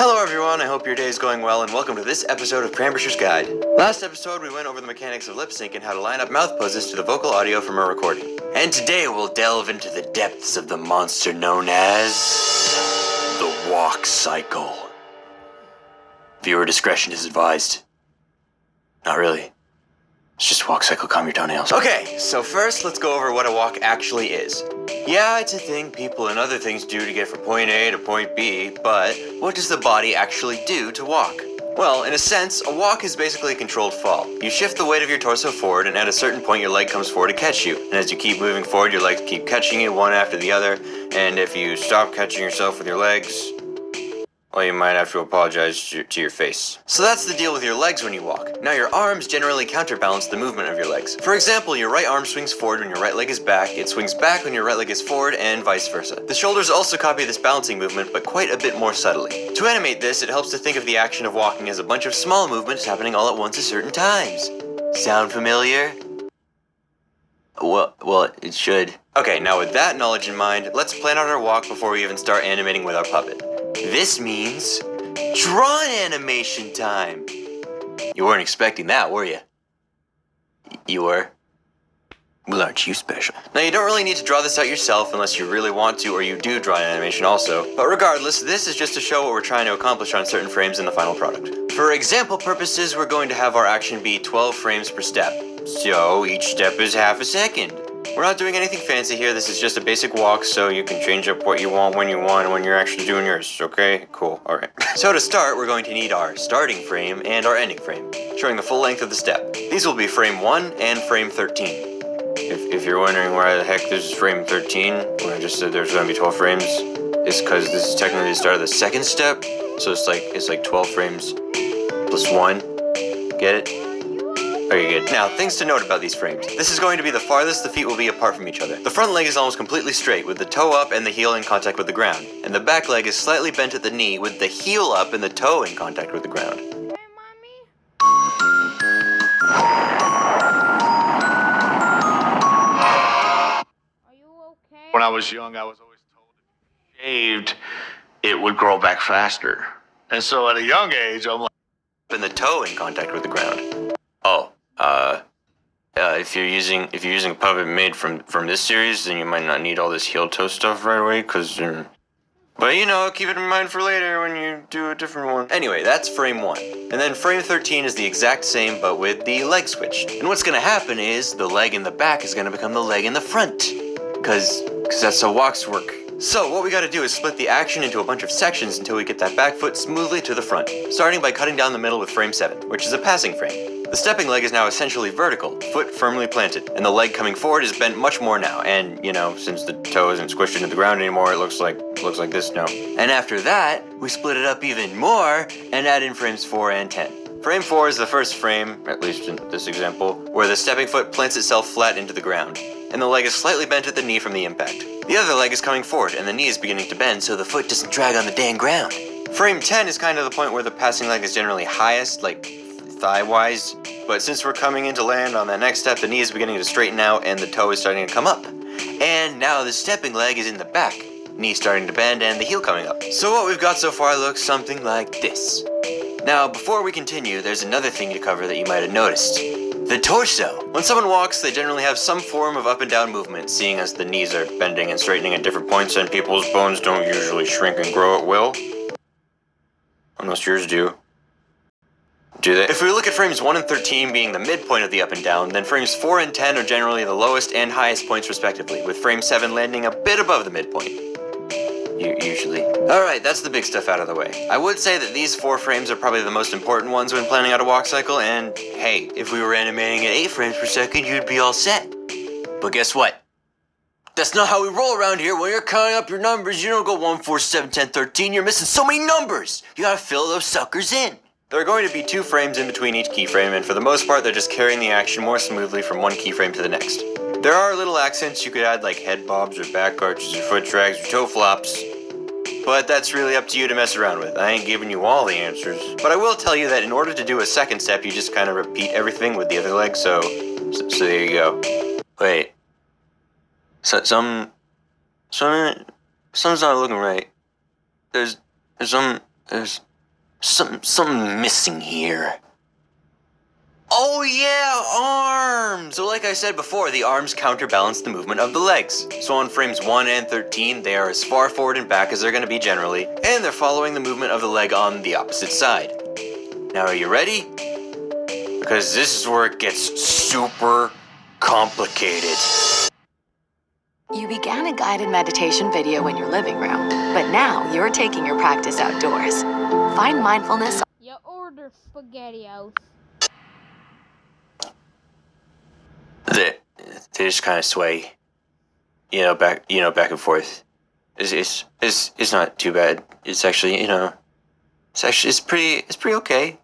Hello everyone, I hope your day is going well and welcome to this episode of Cranbusher's Guide. Last episode we went over the mechanics of lip sync and how to line up mouth poses to the vocal audio from a recording. And today we'll delve into the depths of the monster known as the walk cycle. Viewer discretion is advised. Not really. It's just walk cycle, calm your toenails. Okay, so first let's go over what a walk actually is. Yeah, it's a thing people and other things do to get from point A to point B, but what does the body actually do to walk? Well, in a sense, a walk is basically a controlled fall. You shift the weight of your torso forward, and at a certain point your leg comes forward to catch you. And as you keep moving forward, your legs keep catching you one after the other, and if you stop catching yourself with your legs, well, you might have to apologize to your face. So that's the deal with your legs when you walk. Now your arms generally counterbalance the movement of your legs. For example, your right arm swings forward when your right leg is back, it swings back when your right leg is forward, and vice versa. The shoulders also copy this balancing movement, but quite a bit more subtly. To animate this, it helps to think of the action of walking as a bunch of small movements happening all at once at certain times. Sound familiar? Well, it should. Okay, now with that knowledge in mind, let's plan out our walk before we even start animating with our puppet. This means drawn animation time. You weren't expecting that, were you? You were? Well, aren't you special? Now, you don't really need to draw this out yourself unless you really want to, or you do draw an animation also. But regardless, this is just to show what we're trying to accomplish on certain frames in the final product. For example purposes, we're going to have our action be 12 frames per step. So each step is half a second. We're not doing anything fancy here, this is just a basic walk, so you can change up what you want when you're actually doing yours, okay? Cool, alright. So to start, we're going to need our starting frame and our ending frame, showing the full length of the step. These will be frame 1 and frame 13. If you're wondering why the heck this is frame 13, when I just said there's going to be 12 frames, it's because this is technically the start of the second step, so it's like 12 frames plus 1. Get it? Very good. Now, things to note about these frames. This is going to be the farthest the feet will be apart from each other. The front leg is almost completely straight, with the toe up and the heel in contact with the ground. And the back leg is slightly bent at the knee, with the heel up and the toe in contact with the ground. Hey, Mommy? Are you okay? When I was young, I was always told if you shaved, it would grow back faster. And so at a young age, I'm like... And the toe in contact with the ground. Oh. If you're using a puppet made from this series, then you might not need all this heel toe stuff right away, but you know, keep it in mind for later when you do a different one. Anyway, that's frame 1. And then frame 13 is the exact same, but with the leg switched. And what's gonna happen is, the leg in the back is gonna become the leg in the front. Cause that's how walks work. So what we gotta do is split the action into a bunch of sections until we get that back foot smoothly to the front, starting by cutting down the middle with frame 7, which is a passing frame. The stepping leg is now essentially vertical, foot firmly planted, and the leg coming forward is bent much more now, and, you know, since the toe isn't squished into the ground anymore, it looks like this now. And after that, we split it up even more and add in frames 4 and 10. Frame 4 is the first frame, at least in this example, where the stepping foot plants itself flat into the ground, and the leg is slightly bent at the knee from the impact. The other leg is coming forward, and the knee is beginning to bend so the foot doesn't drag on the dang ground. Frame 10 is kind of the point where the passing leg is generally highest, like thigh-wise, but since we're coming into land on that next step, the knee is beginning to straighten out and the toe is starting to come up. And now the stepping leg is in the back, knee starting to bend and the heel coming up. So what we've got so far looks something like this. Now, before we continue, there's another thing to cover that you might have noticed. The torso. When someone walks, they generally have some form of up and down movement, seeing as the knees are bending and straightening at different points and people's bones don't usually shrink and grow at will. Unless yours do. Do they? If we look at frames 1 and 13 being the midpoint of the up and down, then frames 4 and 10 are generally the lowest and highest points respectively, with frame 7 landing a bit above the midpoint. Usually. Alright, that's the big stuff out of the way. I would say that these 4 frames are probably the most important ones when planning out a walk cycle, and hey, if we were animating at 8 frames per second, you'd be all set. But guess what? That's not how we roll around here. When you're counting up your numbers, you don't go 1, 4, 7, 10, 13, you're missing so many numbers! You gotta fill those suckers in. There are going to be 2 frames in between each keyframe, and for the most part they're just carrying the action more smoothly from one keyframe to the next. There are little accents you could add like head bobs or back arches or foot drags or toe flops, but that's really up to you to mess around with. I ain't giving you all the answers. But I will tell you that in order to do a second step, you just kind of repeat everything with the other leg, so there you go. Wait. Something's not looking right. There's something missing here. Oh yeah, arms! So like I said before, the arms counterbalance the movement of the legs. So on frames 1 and 13, they are as far forward and back as they're going to be generally, and they're following the movement of the leg on the opposite side. Now are you ready? Because this is where it gets super complicated. You began a guided meditation video in your living room, but now you're taking your practice outdoors. Find mindfulness. You order SpaghettiOs. They just kind of sway, back and forth. It's not too bad. It's actually, it's pretty okay.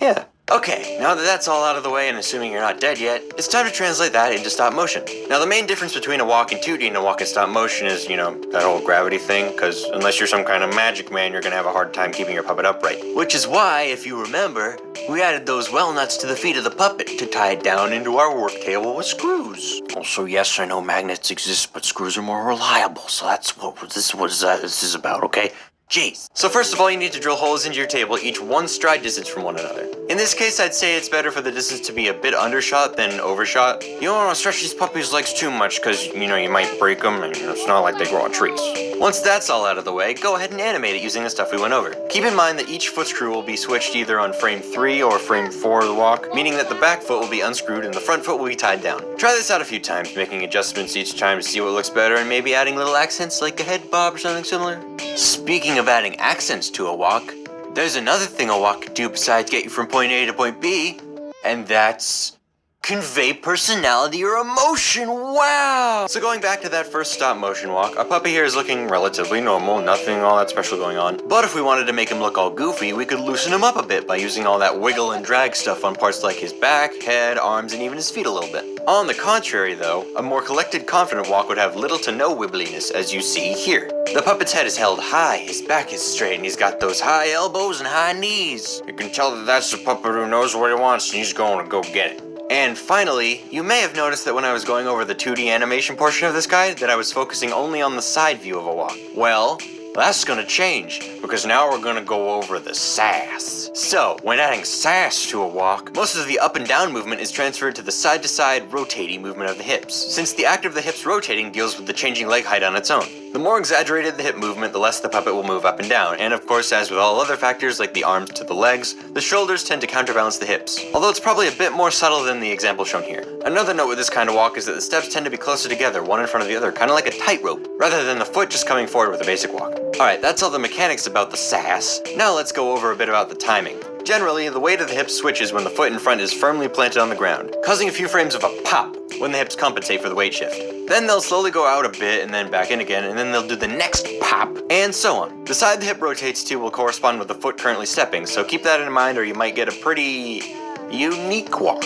Yeah. Okay, now that that's all out of the way and assuming you're not dead yet, it's time to translate that into stop motion. Now the main difference between a walk in 2D and a walk in stop motion is, that whole gravity thing, because unless you're some kind of magic man, you're gonna have a hard time keeping your puppet upright. Which is why, if you remember, we added those well nuts to the feet of the puppet to tie it down into our work table with screws. Also, yes, I know magnets exist, but screws are more reliable, so that's what this is about, okay? Jeez. So first of all, you need to drill holes into your table, each one stride distance from one another. In this case, I'd say it's better for the distance to be a bit undershot than overshot. You don't want to stretch these puppies' legs too much because, you might break them and it's not like they grow on trees. Once that's all out of the way, go ahead and animate it using the stuff we went over. Keep in mind that each foot screw will be switched either on frame 3 or frame 4 of the walk, meaning that the back foot will be unscrewed and the front foot will be tied down. Try this out a few times, making adjustments each time to see what looks better and maybe adding little accents like a head bob or something similar. Speaking of adding accents to a walk, there's another thing a walk can do besides get you from point A to point B, and that's convey personality or emotion. Wow! So going back to that first stop motion walk, our puppy here is looking relatively normal, nothing all that special going on. But if we wanted to make him look all goofy, we could loosen him up a bit by using all that wiggle and drag stuff on parts like his back, head, arms, and even his feet a little bit. On the contrary though, a more collected, confident walk would have little to no wibbliness, as you see here. The puppet's head is held high, his back is straight, and he's got those high elbows and high knees. You can tell that that's the puppet who knows what he wants and he's going to go get it. And finally, you may have noticed that when I was going over the 2D animation portion of this guide, that I was focusing only on the side view of a walk. Well, that's gonna change, because now we're gonna go over the sass. So, when adding sass to a walk, most of the up and down movement is transferred to the side-to-side rotating movement of the hips, since the act of the hips rotating deals with the changing leg height on its own. The more exaggerated the hip movement, the less the puppet will move up and down, and of course, as with all other factors like the arms to the legs, the shoulders tend to counterbalance the hips, although it's probably a bit more subtle than the example shown here. Another note with this kind of walk is that the steps tend to be closer together, one in front of the other, kind of like a tightrope, rather than the foot just coming forward with a basic walk. Alright, that's all the mechanics about the sass. Now let's go over a bit about the timing. Generally, the weight of the hips switches when the foot in front is firmly planted on the ground, causing a few frames of a pop when the hips compensate for the weight shift. Then they'll slowly go out a bit and then back in again, and then they'll do the next pop, and so on. The side the hip rotates to will correspond with the foot currently stepping, so keep that in mind or you might get a pretty unique walk.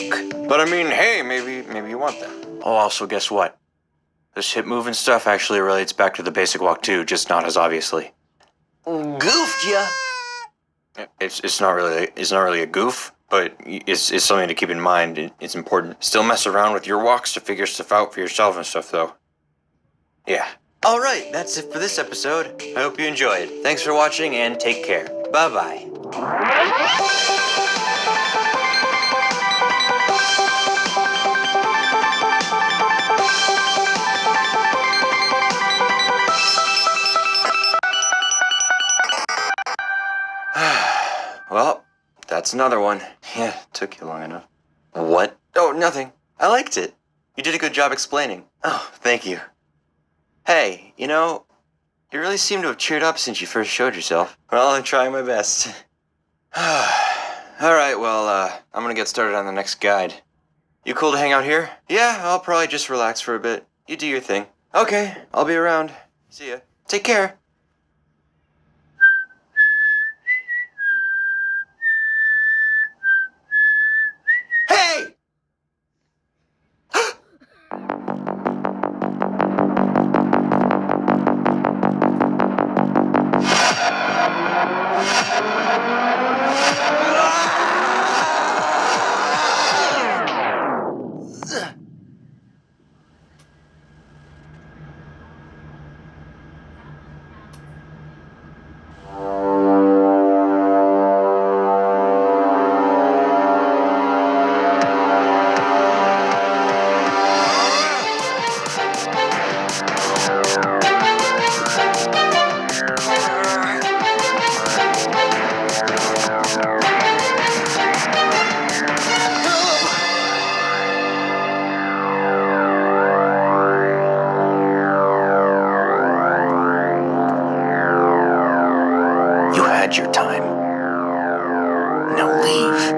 But I mean, hey, maybe you want that. Oh, also guess what? This hip moving stuff actually relates back to the basic walk too, just not as obviously. Goofed ya! It's not really a goof, but it's something to keep in mind. It's important. Still mess around with your walks to figure stuff out for yourself and stuff though. Yeah. Alright, that's it for this episode. I hope you enjoyed. Thanks for watching and take care. Bye-bye. Well, that's another one. Yeah, took you long enough. What? Oh, nothing. I liked it. You did a good job explaining. Oh, thank you. Hey, you really seem to have cheered up since you first showed yourself. Well, I'm trying my best. Alright, well, I'm gonna get started on the next guide. You cool to hang out here? Yeah, I'll probably just relax for a bit. You do your thing. Okay, I'll be around. See ya. Take care. Hey! had your time. Now leave.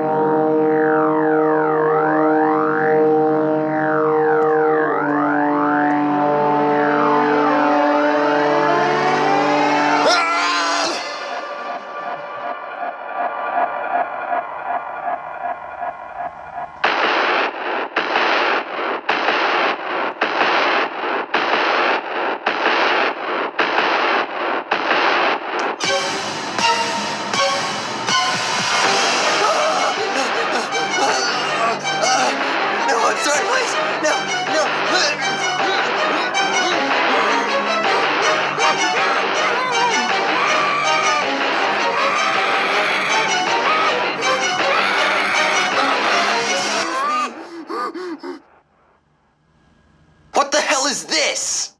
No, I'm sorry, please. No, no. What the hell is this?